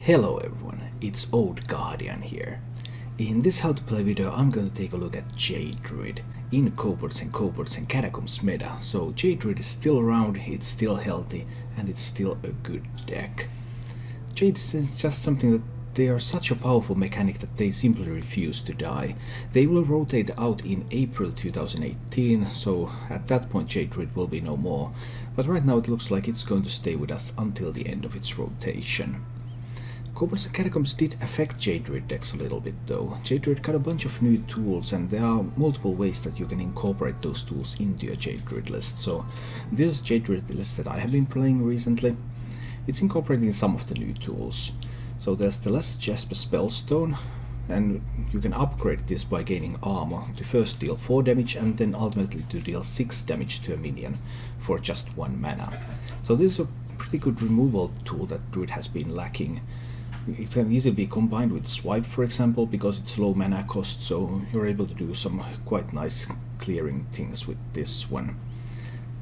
Hello everyone, it's Old Guardian here. In this how to play video I'm going to take a look at Jade Druid in Kobolds and Catacombs meta. So Jade Druid is still around, it's still healthy, and it's still a good deck. Jade is just something that they are such a powerful mechanic that they simply refuse to die. They will rotate out in April 2018, so at that point Jade Druid will be no more. But right now it looks like it's going to stay with us until the end of its rotation. Kobolds and Catacombs did affect Jade Druid decks a little bit though. Jade Druid got a bunch of new tools and there are multiple ways that you can incorporate those tools into your Jade Druid list. So this is Jade Druid list that I have been playing recently. It's incorporating some of the new tools. So there's the Less Jasper Spellstone, and you can upgrade this by gaining armor to first deal 4 damage and then ultimately to deal 6 damage to a minion for just 1 mana. So this is a pretty good removal tool that Druid has been lacking. It can easily be combined with Swipe, for example, because it's low mana cost, so you're able to do some quite nice clearing things with this one.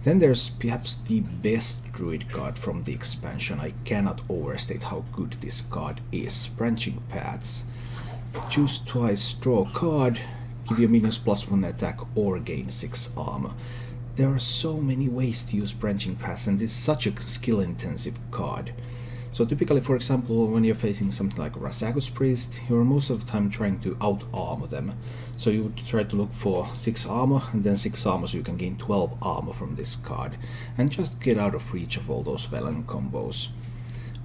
Then there's perhaps the best Druid card from the expansion. I cannot overstate how good this card is. Branching Paths. Choose twice, draw a card, give your minions +1 attack or gain 6 armor. There are so many ways to use Branching Paths, and this is such a skill-intensive card. So typically, for example, when you're facing something like Razakus Priest, you're most of the time trying to out-armor them. So you would try to look for 6 armor and then 6 armor so you can gain 12 armor from this card. And just get out of reach of all those Velen combos.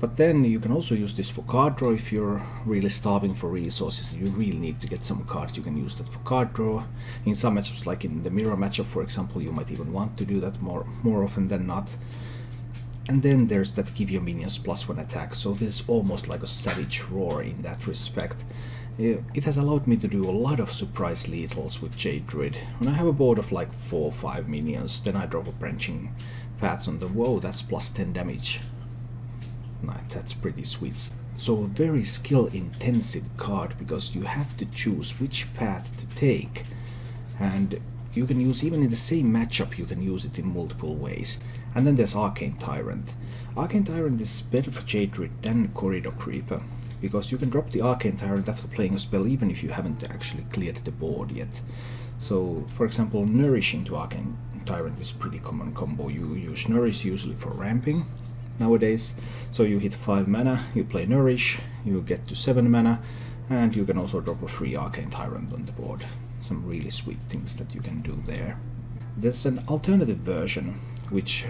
But then you can also use this for card draw if you're really starving for resources. You really need to get some cards, you can use that for card draw. In some matchups, like in the mirror matchup for example, you might even want to do that more often than not. And then there's that give your minions +1 attack, so this is almost like a Savage Roar in that respect. It has allowed me to do a lot of surprise lethals with Jade Druid. When I have a board of like 4 or 5 minions, then I drop a Branching Paths on them. Whoa, that's +10 damage. Nah, that's pretty sweet. So a very skill intensive card, because you have to choose which path to take. And you can use, even in the same matchup, you can use it in multiple ways. And then there's Arcane Tyrant. Arcane Tyrant is better for Jade Druid than Corridor Creeper, because you can drop the Arcane Tyrant after playing a spell even if you haven't actually cleared the board yet. So, for example, Nourish into Arcane Tyrant is a pretty common combo. You use Nourish usually for ramping nowadays. So you hit 5 mana, you play Nourish, you get to 7 mana, and you can also drop a free Arcane Tyrant on the board. Some really sweet things that you can do there. There's an alternative version which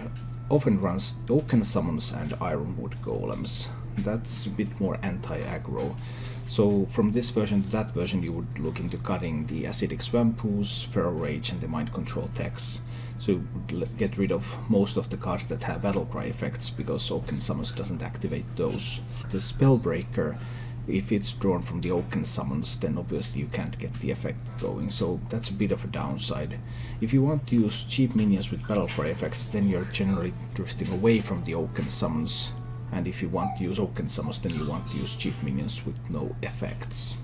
often runs Oaken Summons and Ironwood Golems. That's a bit more anti-aggro. So from this version to that version you would look into cutting the Acidic Swamp Ooze, Feral Rage and the Mind Control techs. So you would get rid of most of the cards that have Battlecry effects, because Oaken Summons doesn't activate those. The Spellbreaker, if it's drawn from the Oaken Summons, then obviously you can't get the effect going, so that's a bit of a downside. If you want to use cheap minions with Battlecry effects, then you're generally drifting away from the Oaken Summons. And if you want to use Oaken Summons, then you want to use cheap minions with no effects.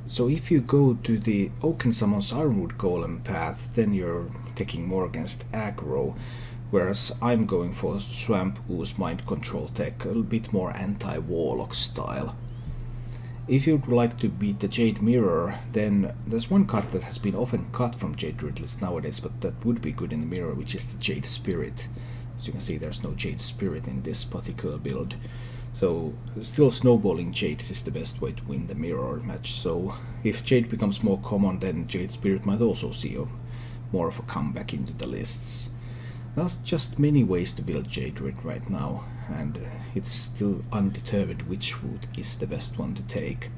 So if you go to the Oaken Summons Ironwood Golem path, then you're taking more against aggro. Whereas I'm going for Swamp Ooze Mind Control tech, a little bit more anti-Warlock style. If you'd like to beat the Jade Mirror, then there's one card that has been often cut from Jade Druid lists nowadays, but that would be good in the mirror, which is the Jade Spirit. As you can see, there's no Jade Spirit in this particular build. So still snowballing Jades is the best way to win the mirror match. So if Jade becomes more common, then Jade Spirit might also see more of a comeback into the lists. There's just many ways to build Jade Druid right now, and it's still undetermined which route is the best one to take.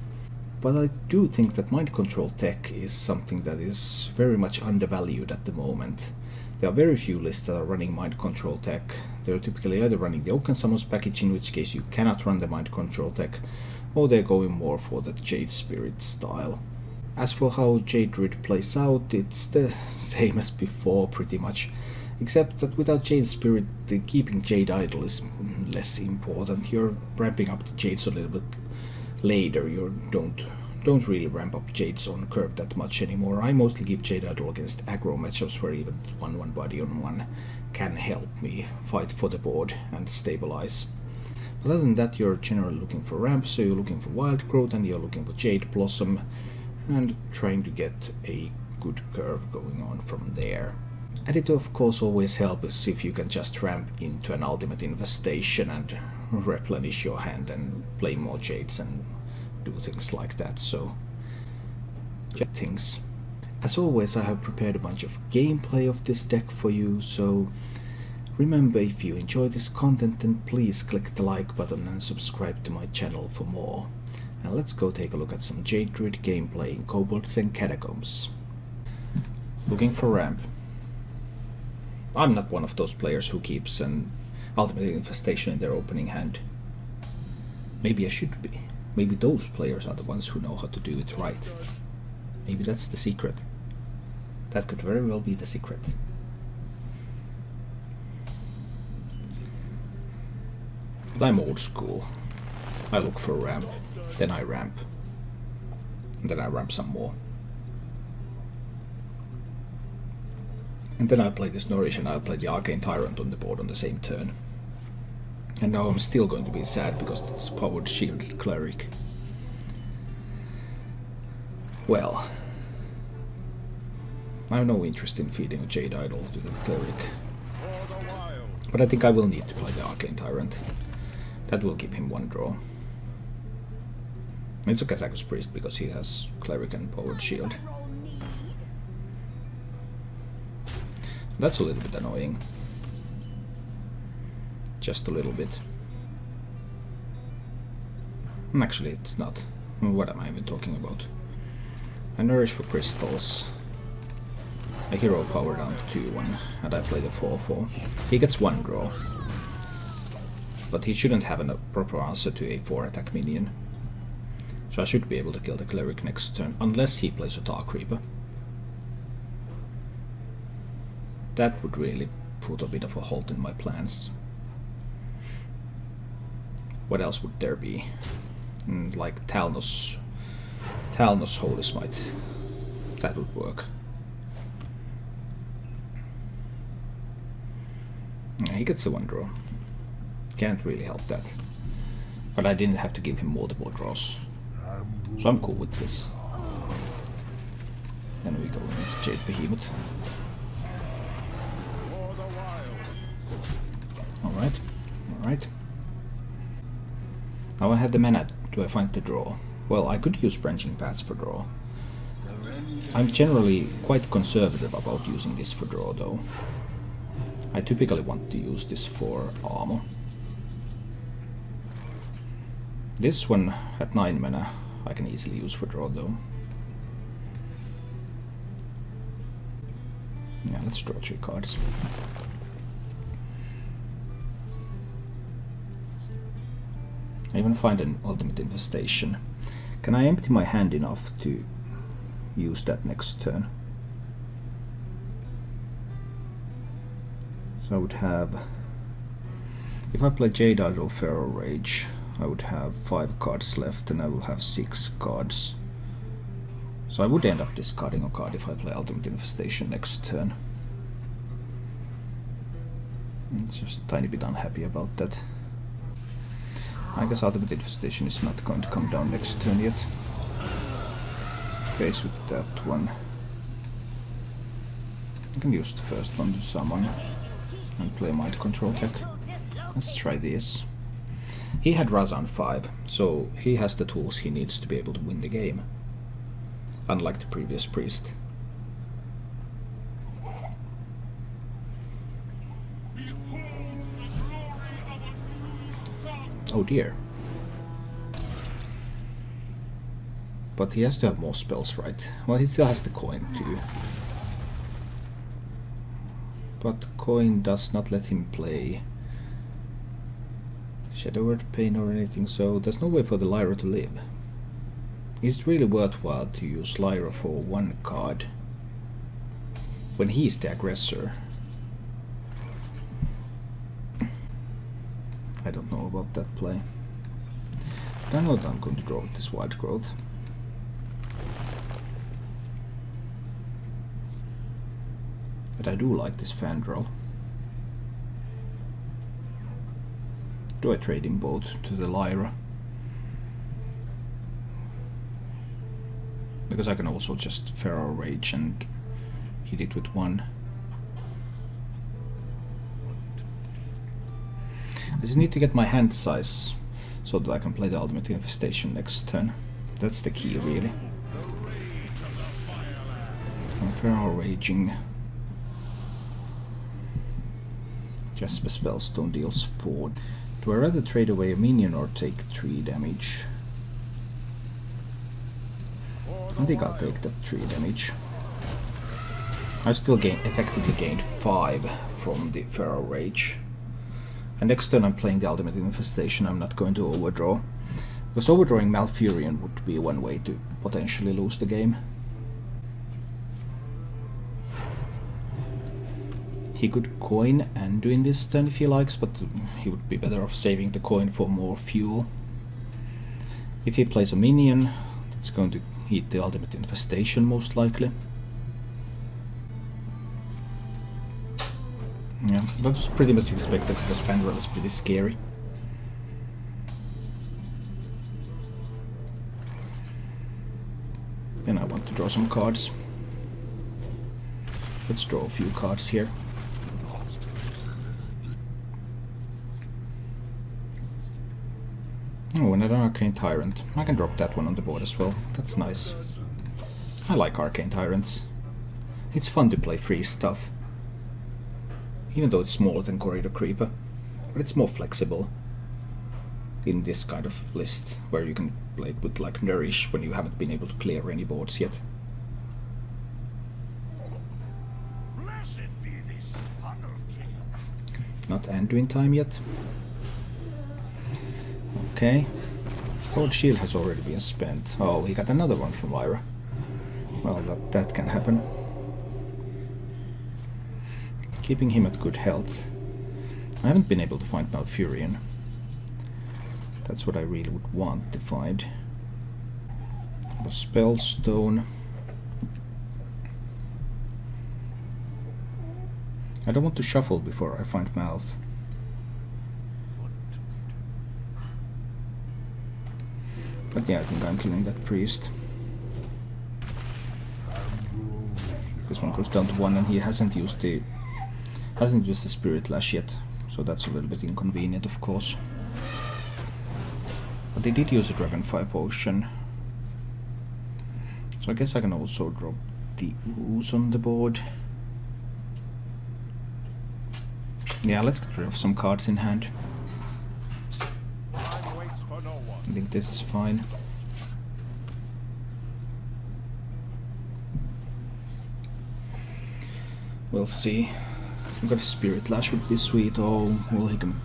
But I do think that Mind Control tech is something that is very much undervalued at the moment. There are very few lists that are running Mind Control tech. They're typically either running the Oaken Summons package, in which case you cannot run the Mind Control tech, or they're going more for the Jade Spirit style. As for how Jade Druid plays out, it's the same as before pretty much. Except that without Jade Spirit, keeping Jade idle is less important. You're ramping up the Jades a little bit later. You don't really ramp up Jades on curve that much anymore. I mostly keep Jade idle against aggro matchups where even 1/1 body on 1 can help me fight for the board and stabilize. Other than that, you're generally looking for ramps, so you're looking for wild growth and you're looking for jade blossom and trying to get a good curve going on from there. And it of course always helps if you can just ramp into an ultimate infestation and replenish your hand and play more jades and do things like that, so just things. As always, I have prepared a bunch of gameplay of this deck for you, so remember, if you enjoy this content, then please click the like button and subscribe to my channel for more. Now let's go take a look at some Jade Druid gameplay in Kobolds and Catacombs. Looking for ramp. I'm not one of those players who keeps an ultimate infestation in their opening hand. Maybe I should be. Maybe those players are the ones who know how to do it right. Maybe that's the secret. That could very well be the secret. But I'm old school. I look for a ramp, then I ramp, and then I ramp some more. And then I play this Nourish and I play the Arcane Tyrant on the board on the same turn. And now I'm still going to be sad because it's powered shielded cleric. Well, I have no interest in feeding a Jade Idol to the cleric. But I think I will need to play the Arcane Tyrant. That will give him one draw. It's a Razakus Priest because he has cleric and powered shield. That's a little bit annoying. Just a little bit. Actually, it's not. What am I even talking about? I nourish for crystals. A hero power down to 2-1, and I play the 4-4. He gets one draw. But he shouldn't have a proper answer to a 4 attack minion. So I should be able to kill the cleric next turn, unless he plays a Dark Reaper. That would really put a bit of a halt in my plans. What else would there be? Like Talnos Holy Smite. That would work. He gets a one draw. Can't really help that. But I didn't have to give him multiple draws. So I'm cool with this. Then we go into Jade Behemoth. Alright, alright. Now I have the mana. Do I find the draw? Well, I could use Branching Paths for draw. I'm generally quite conservative about using this for draw, though. I typically want to use this for armor. This one at 9 mana I can easily use for draw, though. Yeah, let's draw 3 cards. I even find an ultimate infestation. Can I empty my hand enough to use that next turn? So I would have, if I play Jade Idol Pharaoh Rage, I would have 5 cards left and I will have 6 cards. So I would end up discarding a card if I play Ultimate Infestation next turn. I'm just a tiny bit unhappy about that. I guess Ultimate Infestation is not going to come down next turn yet. Face with that one. I can use the first one to summon and play Mind Control tech. Let's try this. He had Razan 5, so he has the tools he needs to be able to win the game. Unlike the previous priest. Oh dear. But he has to have more spells, right? Well, he still has the coin too. But coin does not let him play Shadow Word Pain or anything, so there's no way for the Lyra to live. Is it really worthwhile to use Lyra for 1 card when he's the aggressor? I don't know about that play. But I know that I'm going to draw with this Wild Growth. But I do like this Fandral. Do I trade him both to the Lyra? Because I can also just Feral Rage and hit it with one. I just need to get my hand size so that I can play the Ultimate Infestation next turn. That's the key, really. I'm Feral Raging. Jasper Spellstone deals 4. Do I rather trade away a minion or take 3 damage? I think I'll take that 3 damage. I still effectively gained 5 from the Feral Rage. And next turn I'm playing the Ultimate Infestation, I'm not going to overdraw. Because overdrawing Malfurion would be one way to potentially lose the game. He could coin Anduin this turn if he likes, but he would be better off saving the coin for more fuel. If he plays a minion, that's going to hit the Ultimate Infestation most likely. Yeah, that was pretty much expected because Fandral is pretty scary. And I want to draw some cards. Let's draw a few cards here. Oh, and an Arcane Tyrant. I can drop that one on the board as well. That's nice. I like Arcane Tyrants. It's fun to play free stuff. Even though it's smaller than Corridor Creeper. But it's more flexible in this kind of list, where you can play it with like Nourish when you haven't been able to clear any boards yet. Not Anduin time yet. Okay. Cold Shield has already been spent. Oh, he got another one from Lyra. Well, that can happen. Keeping him at good health. I haven't been able to find Malfurion. That's what I really would want to find. The Spellstone. I don't want to shuffle before I find Malf. But yeah, I think I'm killing that priest. This one goes down to 1 and he hasn't used the Spirit Lash yet, so that's a little bit inconvenient, of course. But they did use a Dragonfire Potion. So I guess I can also drop the Ooze on the board. Yeah, let's get rid of some cards in hand. I think this is fine. We'll see. I've got a Spirit Lash would be sweet. Oh, well, he can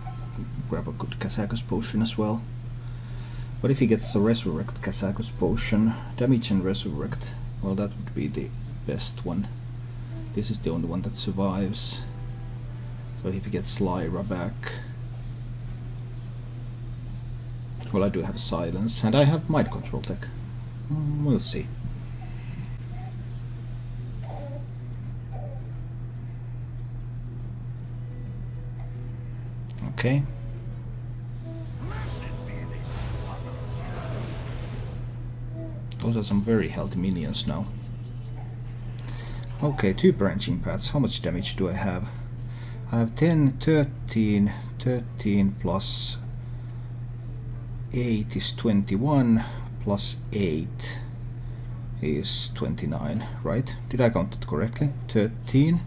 grab a good Razakus Potion as well. What if he gets a Resurrect Razakus Potion? Damage and Resurrect. Well, that would be the best one. This is the only one that survives. So if he gets Lyra back... Well, I do have Silence, and I have Mind Control tech. We'll see. Okay. Those are some very healthy minions now. Okay, 2 branching paths. How much damage do I have? I have 10, 13, 13 plus 8 is 21, plus 8 is 29, right? Did I count it correctly? 13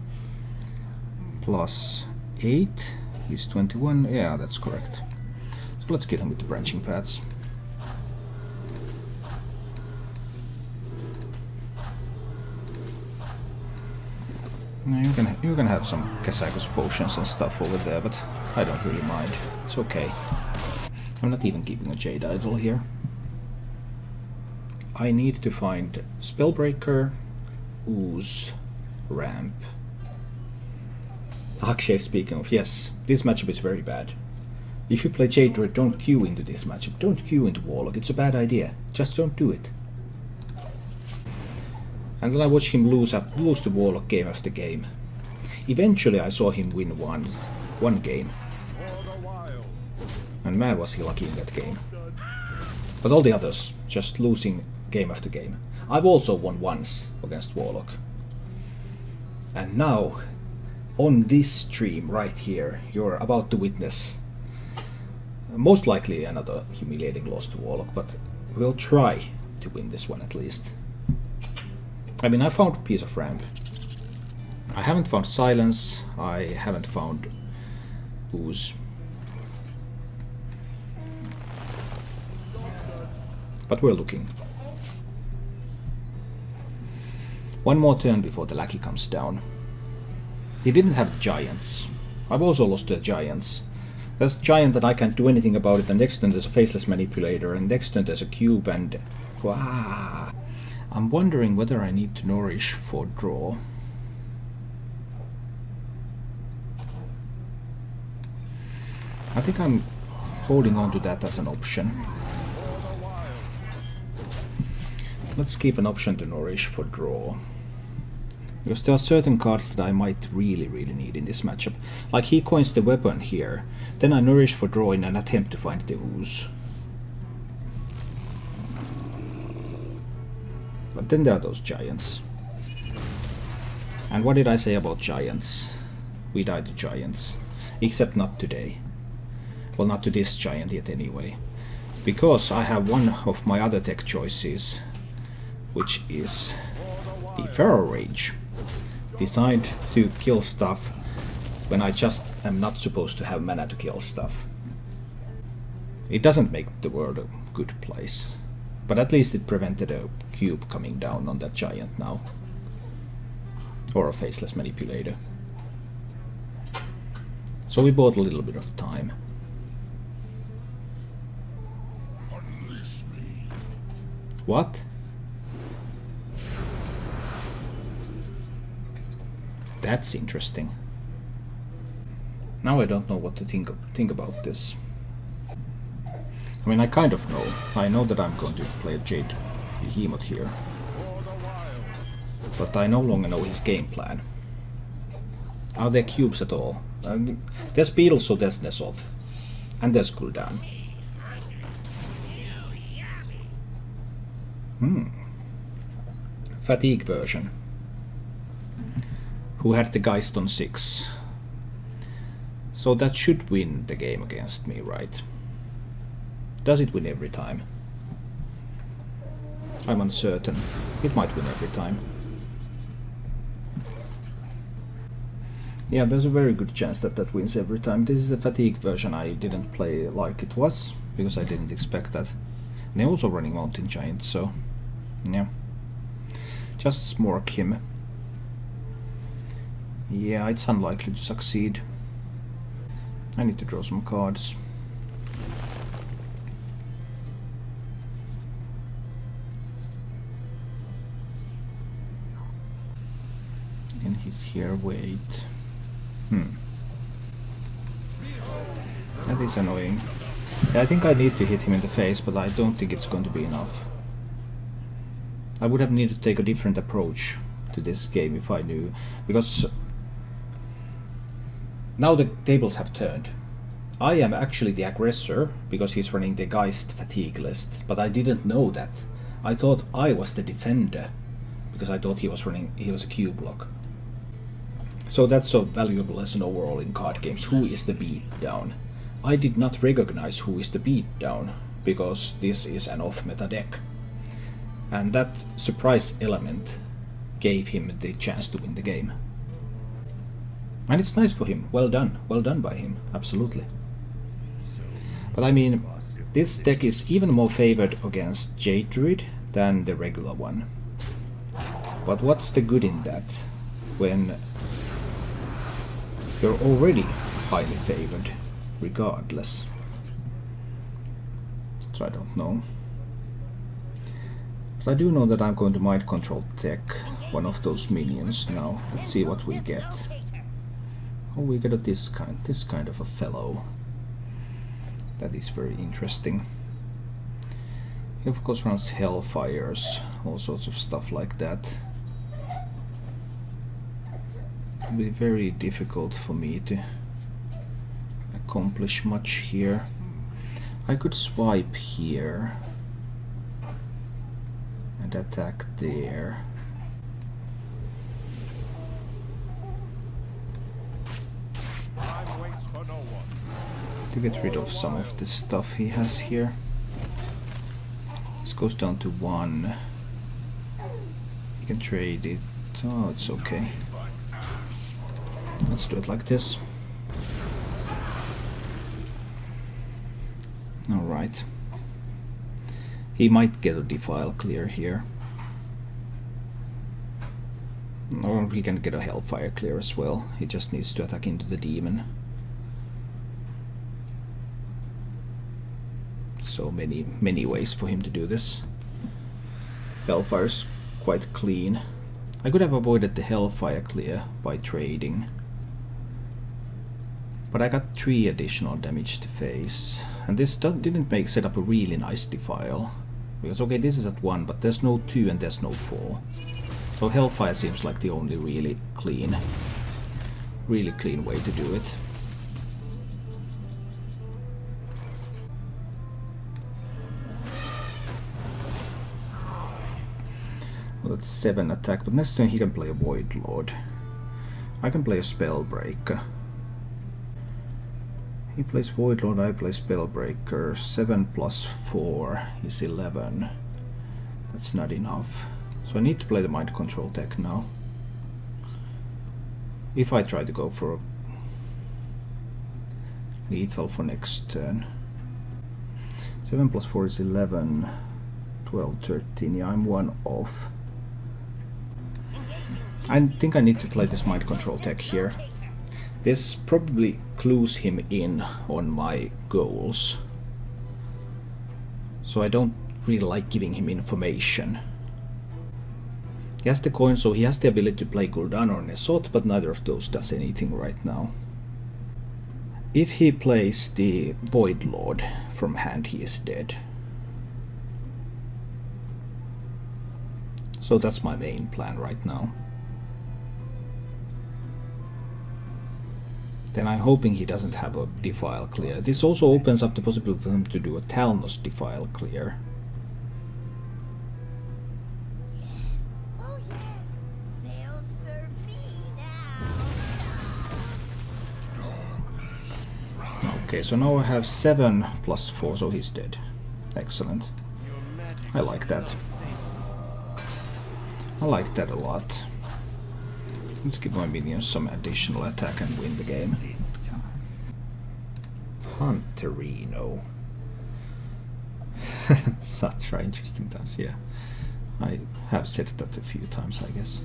plus 8 is 21, yeah, that's correct. So let's get him with the branching paths. Now you can have some Razakus Potions and stuff over there, but I don't really mind. It's okay. I'm not even keeping a Jade Idol here. I need to find Spellbreaker, Ooze, Ramp. Akshay, speaking of, yes, this matchup is very bad. If you play Jade Druid, don't queue into this matchup. Don't queue into Warlock, it's a bad idea. Just don't do it. And then I watched him lose the Warlock game after game. Eventually I saw him win one game. And man was he lucky in that game. But all the others, just losing game after game. I've also won once against Warlock. And now, on this stream right here, you're about to witness most likely another humiliating loss to Warlock, but we'll try to win this one at least. I mean, I found a piece of ramp. I haven't found silence, I haven't found ooze. But we're looking. One more turn before the lackey comes down. He didn't have giants. I've also lost to the giants. There's a giant that I can't do anything about it, and next turn there's a faceless manipulator, and next turn there's a cube, and... Wow. I'm wondering whether I need to nourish for draw. I think I'm holding on to that as an option. Let's keep an option to nourish for draw. Because there are certain cards that I might really need in this matchup. Like he coins the weapon here, then I nourish for draw in an attempt to find the ooze. But then there are those giants. And what did I say about giants? We died to giants. Except not today. Well, not to this giant yet anyway. Because I have one of my other tech choices, which is the Feral Rage. Designed to kill stuff when I just am not supposed to have mana to kill stuff. It doesn't make the world a good place, but at least it prevented a cube coming down on that giant now. Or a faceless manipulator. So we bought a little bit of time. What? That's interesting. Now I don't know what to think about this. I mean, I kind of know. I know that I'm going to play Jade Behemoth here. But I no longer know his game plan. Are there cubes at all? There's Beetle, so there's Nesov. And there's Gul'dan. Fatigue version. Who had the Geist on 6. So that should win the game against me, right? Does it win every time? I'm uncertain. It might win every time. Yeah, there's a very good chance that that wins every time. This is the Fatigue version. I didn't play like it was, because I didn't expect that. And they're also running Mountain Giant, so... yeah. Just smork him. Yeah, it's unlikely to succeed. I need to draw some cards. And hit here, wait. That is annoying. Yeah, I think I need to hit him in the face, but I don't think it's going to be enough. I would have needed to take a different approach to this game if I knew, because now the tables have turned. I am actually the aggressor because he's running the Geist Fatigue list, but I didn't know that. I thought I was the defender because I thought he was a cube block. So that's a valuable lesson overall in card games. Who is the beatdown? I did not recognize who is the beatdown because this is an off-meta deck. And that surprise element gave him the chance to win the game. And it's nice for him. Well done by him, absolutely. But I mean, this deck is even more favored against Jade Druid than the regular one. But what's the good in that when you're already highly favored regardless? So I don't know. But I do know that I'm going to mind control tech one of those minions now. Let's see what we get. Oh, we get this kind of a fellow. That is very interesting. He of course runs Hellfires, all sorts of stuff like that. It'll be very difficult for me to accomplish much here. I could swipe here and attack there. To get rid of some of the stuff he has here. This goes down to 1. You can trade it. Oh, it's okay. Let's do it like this. Alright. He might get a Defile clear here. Or he can get a Hellfire clear as well. He just needs to attack into the demon. So many ways for him to do this. Hellfire's quite clean. I could have avoided the Hellfire clear by trading. But I got 3 additional damage to face. And this didn't set up a really nice Defile. Because okay, this is at 1, but there's no 2 and there's no 4. So Hellfire seems like the only really clean way to do it. Well, that's 7 attack, but next turn he can play a Void Lord. I can play a Spellbreaker. He plays Void Lord, I play Spellbreaker. 7 plus 4 is 11. That's not enough. So I need to play the Mind Control deck now. If I try to go for a lethal for next turn. 7 plus 4 is 11. 12, 13. Yeah, I'm 1 off. I think I need to play this Mind Control deck here. This probably clues him in on my goals. So I don't really like giving him information. He has the coin, so he has the ability to play Gul'dan or Nesot, but neither of those does anything right now. If he plays the Void Lord from hand, he is dead. So that's my main plan right now. Then I'm hoping he doesn't have a Defile clear. This also opens up the possibility for him to do a Talnos Defile clear. Yes. Oh yes. They'll serve me now. Okay, so now I have 7 plus 4, so he's dead. Excellent. I like that. I like that a lot. Let's give my minions some additional attack and win the game. Hunterino. Such interesting times, yeah. I have said that a few times, I guess.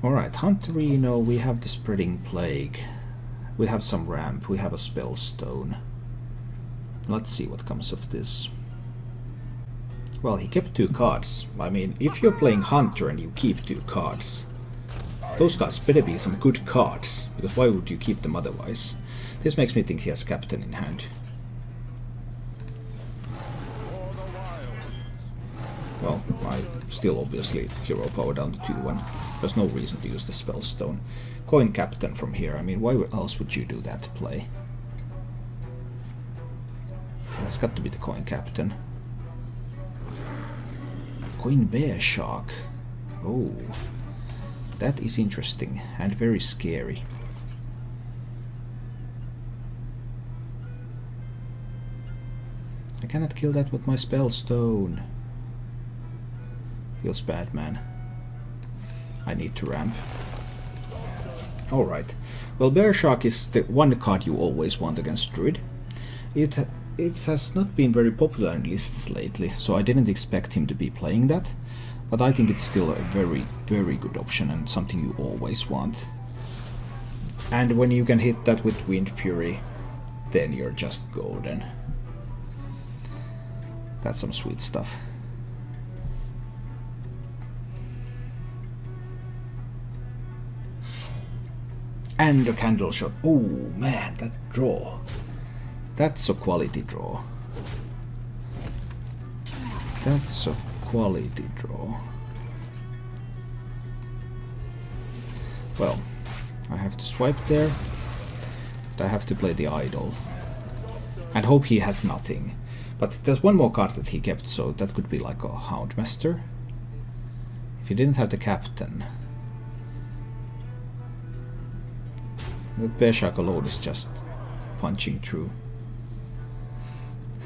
Alright, Hunterino, we have the Spreading Plague. We have some ramp, we have a Spellstone. Let's see what comes of this. Well, he kept 2 cards. I mean, if you're playing Hunter and you keep 2 cards, those cards better be some good cards, because why would you keep them otherwise? This makes me think he has Captain in hand. Well, I still obviously hero power down to 2-1. There's no reason to use the Spellstone. Coin Captain from here. I mean, why else would you do that play? That's got to be the Coin Captain. Coin Bear Shark. Oh, that is interesting and very scary. I cannot kill that with my Spellstone. Feels bad, man. I need to ramp. Alright. Well, Bear Shark is the one card you always want against Druid. It has not been very popular in lists lately, so I didn't expect him to be playing that. But I think it's still a very, very good option and something you always want. And when you can hit that with Wind Fury, then you're just golden. That's some sweet stuff. And a Candle Shot. Oh man, that draw. That's a quality draw. That's a quality draw. Well, I have to swipe there. But I have to play the Idol. And hope he has nothing. But there's one more card that he kept, so that could be like a Houndmaster. If he didn't have the Captain. That Bearshark alone is just punching through.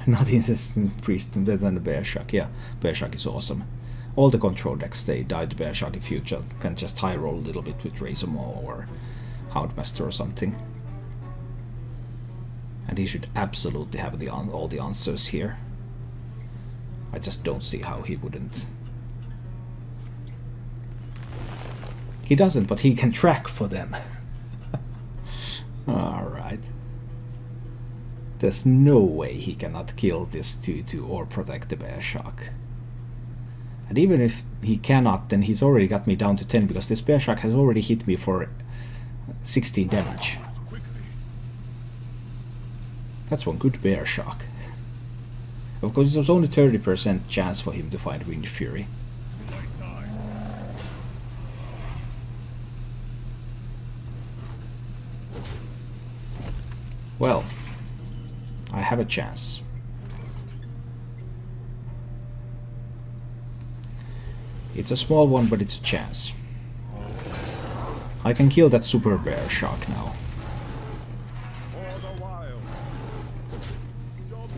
Not Insistent Priest better than the Bearshark. Yeah, Bearshark is awesome. All the control decks, they die to Bearshark if you can just high roll a little bit with Razormaw or Houndmaster or something. And he should absolutely have all the answers here. I just don't see how he wouldn't. He doesn't, but he can track for them. Alright. There's no way he cannot kill this 2/2 or protect the Bearshark. And even if he cannot, then he's already got me down to 10 because this Bearshark has already hit me for 16 damage. That's one good Bearshark. Of course, there's only 30% chance for him to find Wind Fury. Well, I have a chance. It's a small one, but it's a chance. I can kill that super Bearshark now.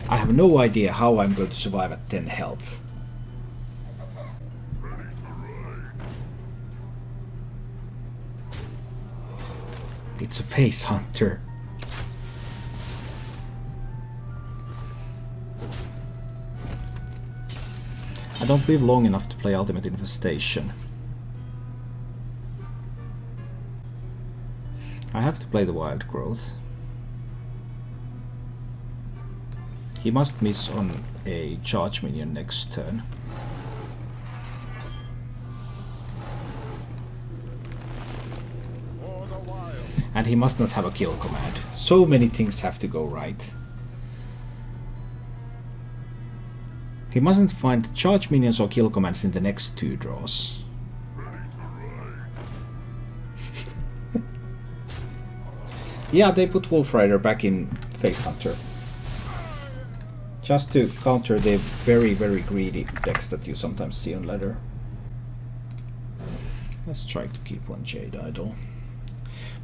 I have no idea how I'm going to survive at 10 health. It's a Face Hunter. I don't live long enough to play Ultimate Infestation. I have to play the Wild Growth. He must miss on a charge minion next turn. And he must not have a kill command. So many things have to go right. He mustn't find charge minions or kill commands in the next 2 draws. Yeah, they put Wolf Rider back in Face Hunter. Just to counter the very, very greedy decks that you sometimes see on ladder. Let's try to keep one Jade idle.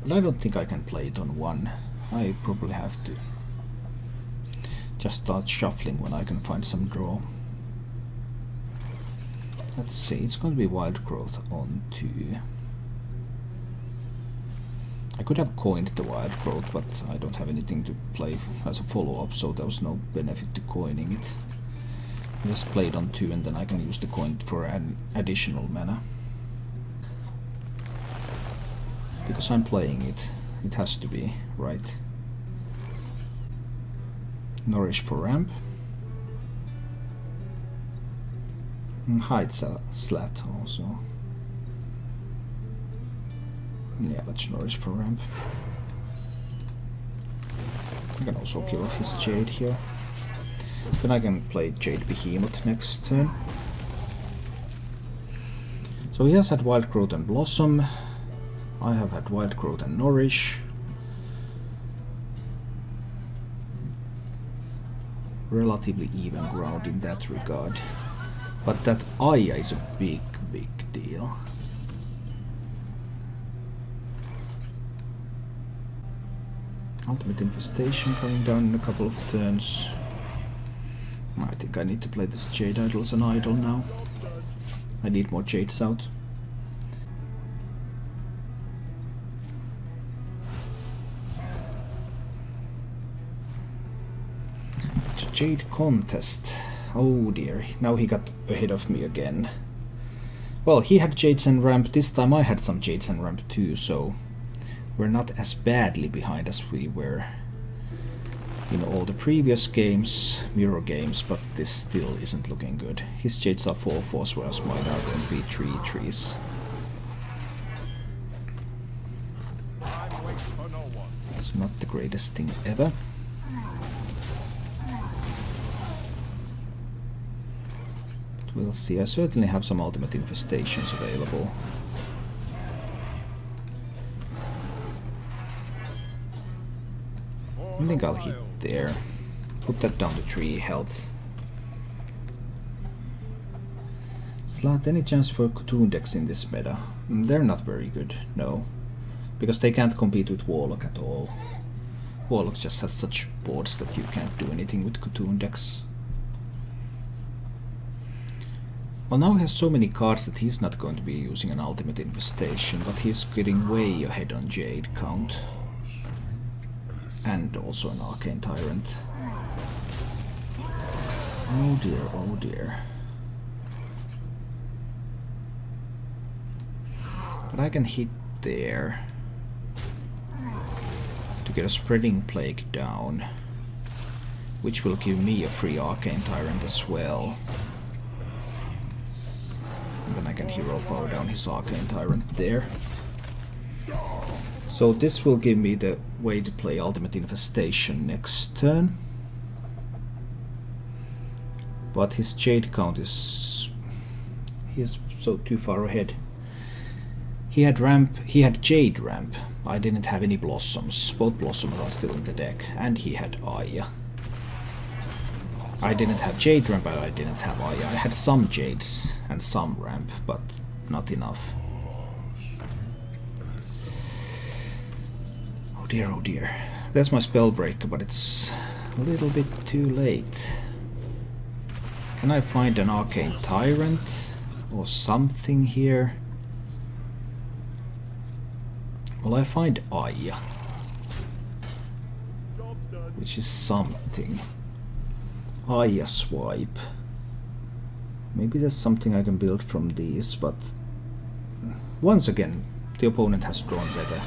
But I don't think I can play it on one. I probably have to just start shuffling when I can find some draw. Let's see, it's going to be Wild Growth on 2. I could have coined the Wild Growth, but I don't have anything to play as a follow-up, so there was no benefit to coining it. I just play it on 2 and then I can use the coin for an additional mana. Because I'm playing it, it has to be right. Nourish for ramp. And hide slat also. Yeah, let's nourish for ramp. I can also kill off his Jade here. Then I can play Jade Behemoth next turn. So he has had Wild Growth and Blossom. I have had Wild Growth and Nourish. Relatively even ground in that regard. But that Aya is a big, big deal. Ultimate Infestation coming down in a couple of turns. I think I need to play this Jade Idol as an idol now. I need more Jades out. It's a Jade contest. Oh dear, now he got ahead of me again. Well, he had Jades and ramp, this time I had some Jades and ramp too, so we're not as badly behind as we were in all the previous games, mirror games, but this still isn't looking good. His Jades are 4/4s, whereas mine are going to be 3/3s. It's not the greatest thing ever. We'll see. I certainly have some Ultimate Infestations available. I think I'll hit there. Put that down to 3 health. Slat, any chance for Cthulhu decks in this meta? They're not very good, no. Because they can't compete with Warlock at all. Warlock just has such boards that you can't do anything with Cthulhu decks. Well, now he has so many cards that he's not going to be using an Ultimate Infestation, but he's getting way ahead on Jade count. And also an Arcane Tyrant. Oh dear, oh dear. But I can hit there to get a Spreading Plague down, which will give me a free Arcane Tyrant as well. And then I can hero power down his Arcane Tyrant there. So this will give me the way to play Ultimate Infestation next turn. But his Jade count is... he is so too far ahead. He had ramp, he had Jade ramp. I didn't have any Blossoms. Both Blossoms are still in the deck. And he had Aya. I didn't have Jade ramp, but I didn't have Aya. I had some Jades and some ramp, but not enough. Oh dear. There's my Spellbreaker, but it's a little bit too late. Can I find an Arcane Tyrant or something here? Well, I find Aya, which is something. Aya swipe. Maybe there's something I can build from these, but once again, the opponent has drawn better.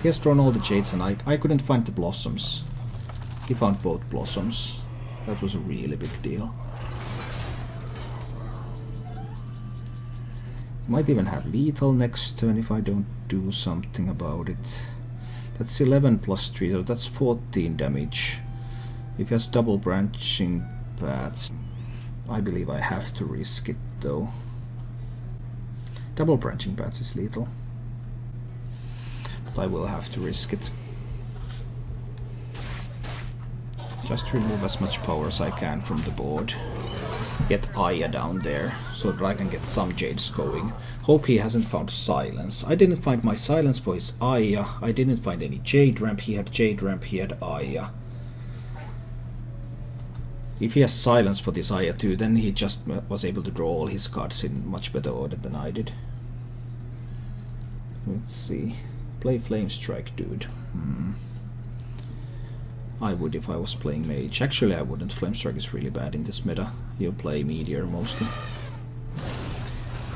He has drawn all the Jades and I couldn't find the Blossoms. He found both Blossoms. That was a really big deal. Might even have lethal next turn if I don't do something about it. That's 11 plus 3, so that's 14 damage. If he has double branching paths, I believe I have to risk it though. Double branching paths is lethal. But I will have to risk it. Just remove as much power as I can from the board. Get Aya down there, so that I can get some Jades going. Hope he hasn't found Silence. I didn't find my Silence for his Aya. I didn't find any Jade ramp. He had Jade ramp, he had Aya. If he has Silence for this Aya too, then he just was able to draw all his cards in much better order than I did. Let's see. Play Flame Strike, dude. I would if I was playing Mage. Actually, I wouldn't. Flame Strike is really bad in this meta. He'll play Meteor mostly.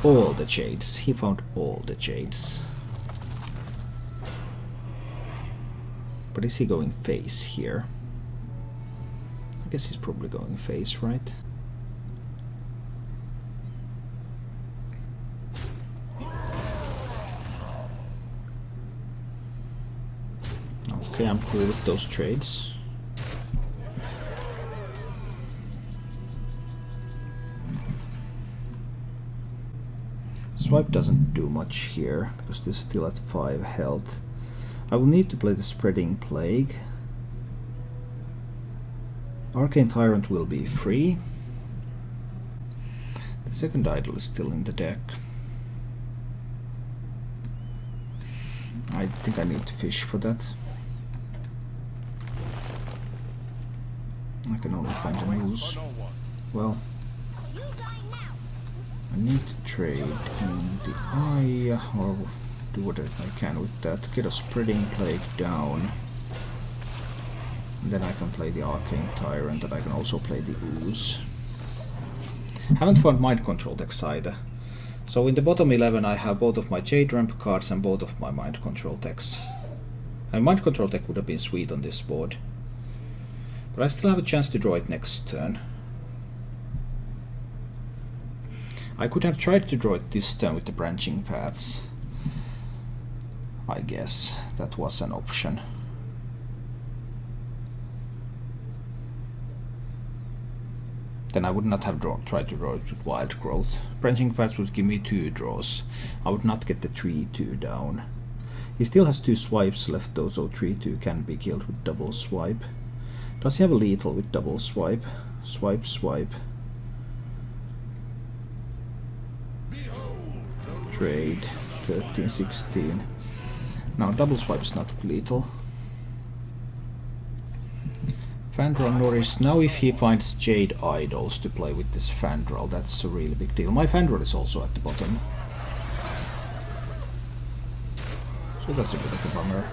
All the Jades. He found all the Jades. But is he going face here? I guess he's probably going face, right? Okay, I'm cool with those trades. Swipe doesn't do much here, because this is still at 5 health. I will need to play the Spreading Plague. Arcane Tyrant will be free. The second idol is still in the deck. I think I need to fish for that. I can only find a moose. Well, I need to trade in the Aya, or do what I can with that. Get a Spreading Plague down. And then I can play the Arcane Tyrant, and I can also play the Ooze. Haven't found Mind Control decks either. So in the bottom 11 I have both of my Jade Ramp cards and both of my Mind Control decks. And Mind Control deck would have been sweet on this board. But I still have a chance to draw it next turn. I could have tried to draw it this turn with the branching paths. I guess that was an option. Then I would not have tried to draw it with Wild Growth. Branching paths would give me 2 draws. I would not get the 3-2 down. He still has 2 swipes left though, so 3-2 can be killed with double swipe. Does he have a lethal with double swipe? Swipe, swipe. Trade. 13, 16. Now double swipe is not lethal. Fandral Norris. Now if he finds Jade Idols to play with this Fandral, that's a really big deal. My Fandral is also at the bottom. So that's a bit of a bummer.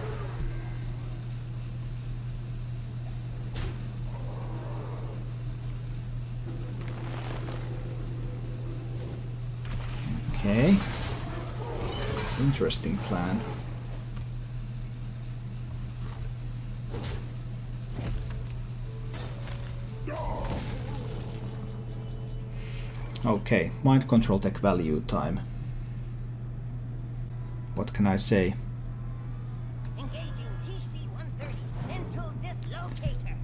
Okay. Interesting plan. Okay, mind control tech value time. What can I say? Engaging TC-130 into dislocator.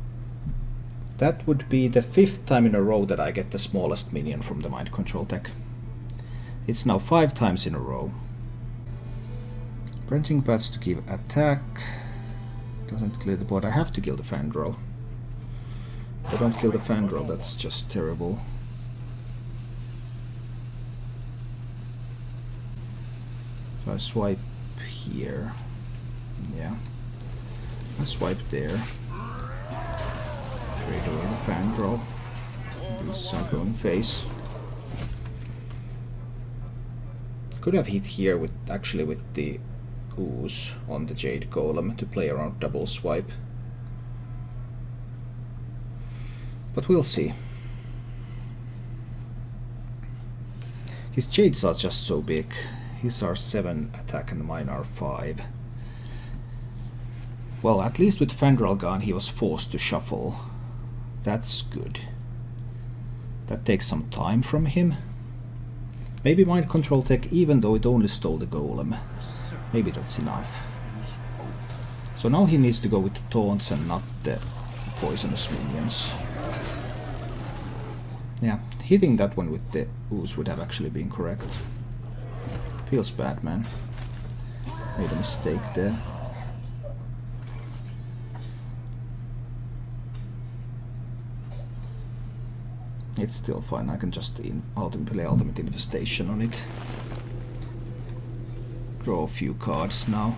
That would be the 5th time in a row that I get the smallest minion from the mind control tech. It's now 5 times in a row. Branching paths to give attack. Doesn't clear the board. I have to kill the Fandral. If I don't kill the Fandral, that's just terrible. So I swipe here. Yeah. I swipe there. Trade away the Fandral. These are going face. Could have hit here with actually with the ooze on the Jade Golem to play around double swipe. But we'll see. His Jades are just so big. His are 7 attack and mine are 5. Well, at least with Fandral gone he was forced to shuffle. That's good. That takes some time from him. Maybe mind control tech, even though it only stole the golem. Maybe that's enough. So now he needs to go with the taunts and not the poisonous minions. Yeah, hitting that one with the ooze would have actually been correct. Feels bad, man. Made a mistake there. It's still fine, I can just play Ultimate Infestation on it. Draw a few cards now.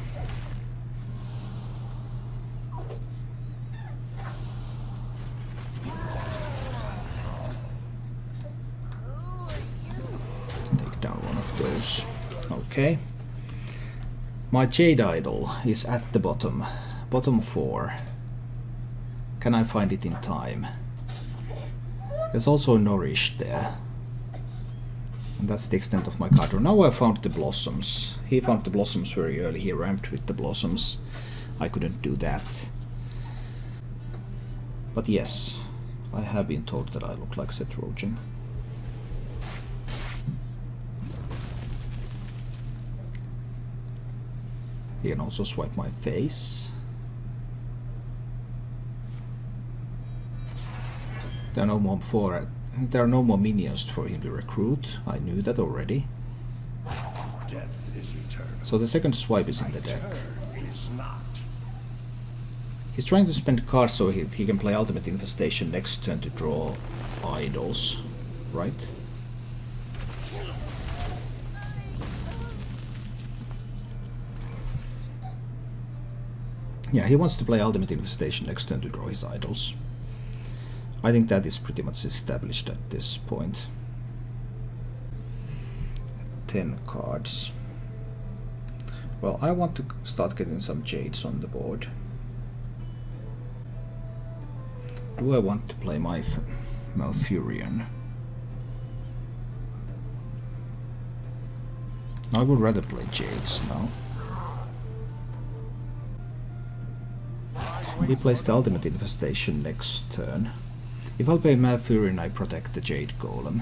Take down one of those. Okay. My Jade Idol is at the bottom. Bottom 4. Can I find it in time? There's also Nourish there. And that's the extent of my card draw. Now I found the Blossoms. He found the Blossoms very early. He ramped with the Blossoms. I couldn't do that. But yes, I have been told that I look like Seth Rogen. He can also swipe my face. There are no more minions for him to recruit. I knew that already. Death is eternal. So the second swipe is in the deck. Is not. He's trying to spend cards so he can play Ultimate Infestation next turn to draw idols, right? Yeah, he wants to play Ultimate Infestation next turn to draw his idols. I think that is pretty much established at this point. 10 cards. Well, I want to start getting some Jades on the board. Do I want to play my Malfurion? I would rather play Jades now. He plays the Ultimate Infestation next turn. If I play Malfurion, I protect the Jade Golem.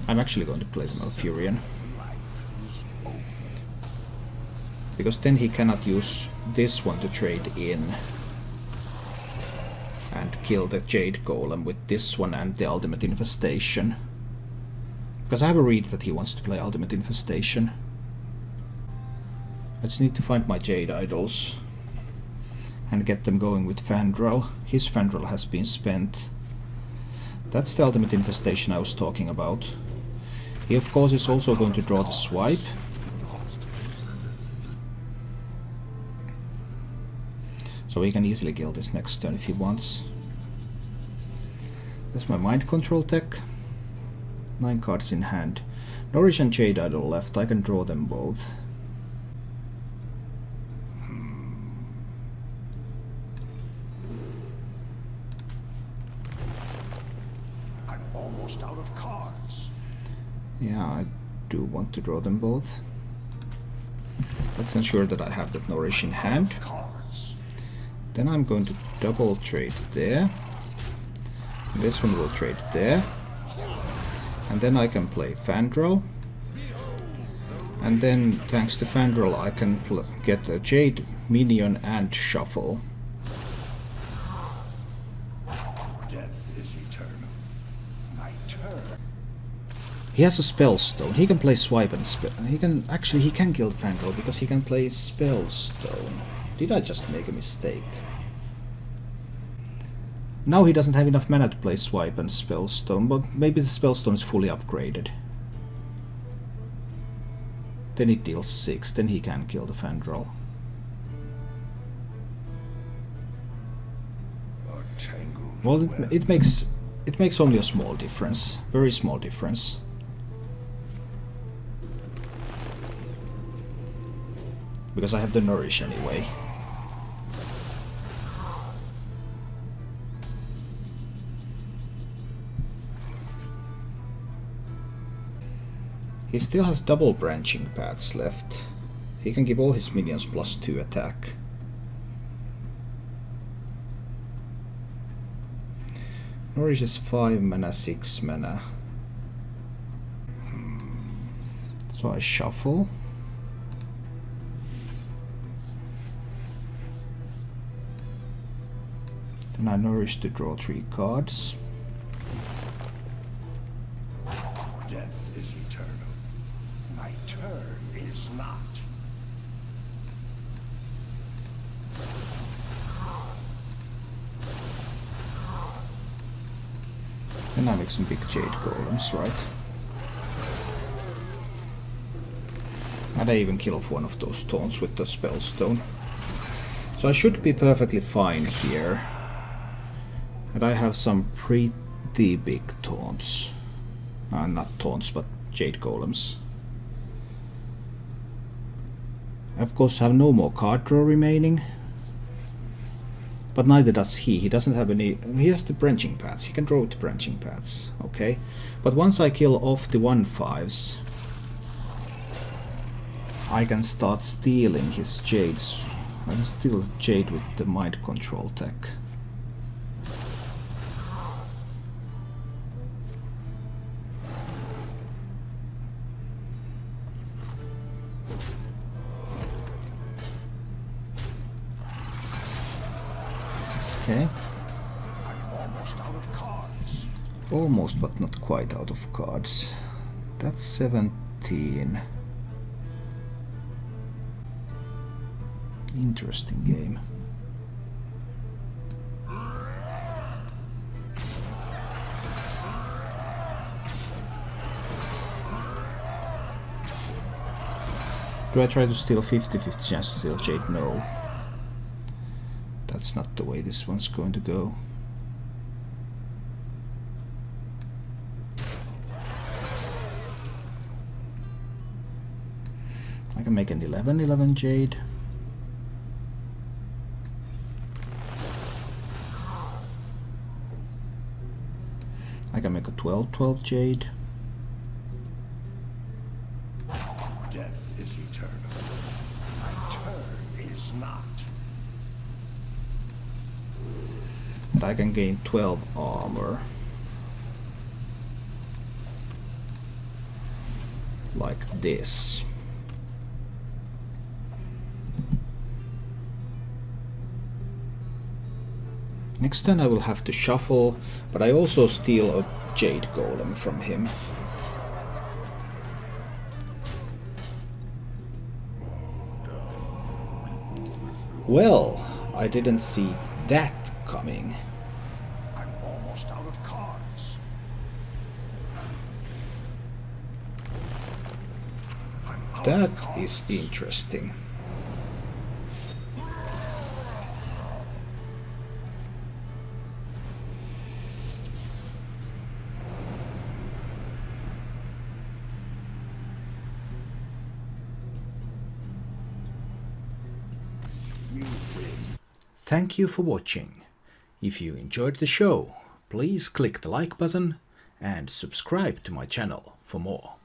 I'm actually going to play the Malfurion. Because then he cannot use this one to trade in and kill the Jade Golem with this one and the Ultimate Infestation. Because I have a read that he wants to play Ultimate Infestation. I just need to find my Jade Idols. and get them going with Fandral. His Fandral has been spent. That's the ultimate infestation I was talking about. He of course is also going to draw the swipe. So he can easily kill this next turn if he wants. That's my mind control tech. 9 cards in hand. Nourish and Jade Idol left. I can draw them both. I'm almost out of cards. Yeah, I do want to draw them both. Let's ensure that I have that Nourish in hand. Cards. Then I'm going to double trade there. This one will trade there. And then I can play Fandral. And then, thanks to Fandral, I can get a Jade minion and shuffle. Death is eternal. My turn. He has a Spellstone. He can play Swipe and Spell. He can kill Fandral because he can play Spellstone. Did I just make a mistake? Now he doesn't have enough mana to play Swipe and Spellstone, but maybe the Spellstone is fully upgraded. Then it deals 6, then he can kill the Fandral. Well, it makes only a small difference, very small difference. Because I have the Nourish anyway. He still has double branching paths left. He can give all his minions +2 attack. Nourish is 5 mana, 6 mana. So I shuffle. Then I Nourish to draw 3 cards. Death is eternal. My turn is not. And I make some big Jade Golems, right? And I even kill off one of those taunts with the Spellstone. So I should be perfectly fine here. And I have some pretty big taunts. Not taunts, but Jade Golems. I of course have no more card draw remaining. But neither does he. He doesn't have any... He has the branching paths. He can draw with the branching paths. Okay. But once I kill off the 1/5s, I can start stealing his Jades. I can steal Jade with the mind control tech. Okay. I'm almost out of cards. Almost, but not quite out of cards. That's 17. Interesting game. Do I try to steal 50-50 chance to steal Jade? No. That's not the way this one's going to go. I can make an 11-11 Jade. I can make a 12-12 Jade. Death is eternal. My turn is not. And I can gain 12 armor. Like this. Next turn I will have to shuffle, but I also steal a Jade Golem from him. Well, I didn't see that coming. I'm almost out of cards. I'm out That of cards. is interesting. Thank you for watching. If you enjoyed the show, please click the like button and subscribe to my channel for more.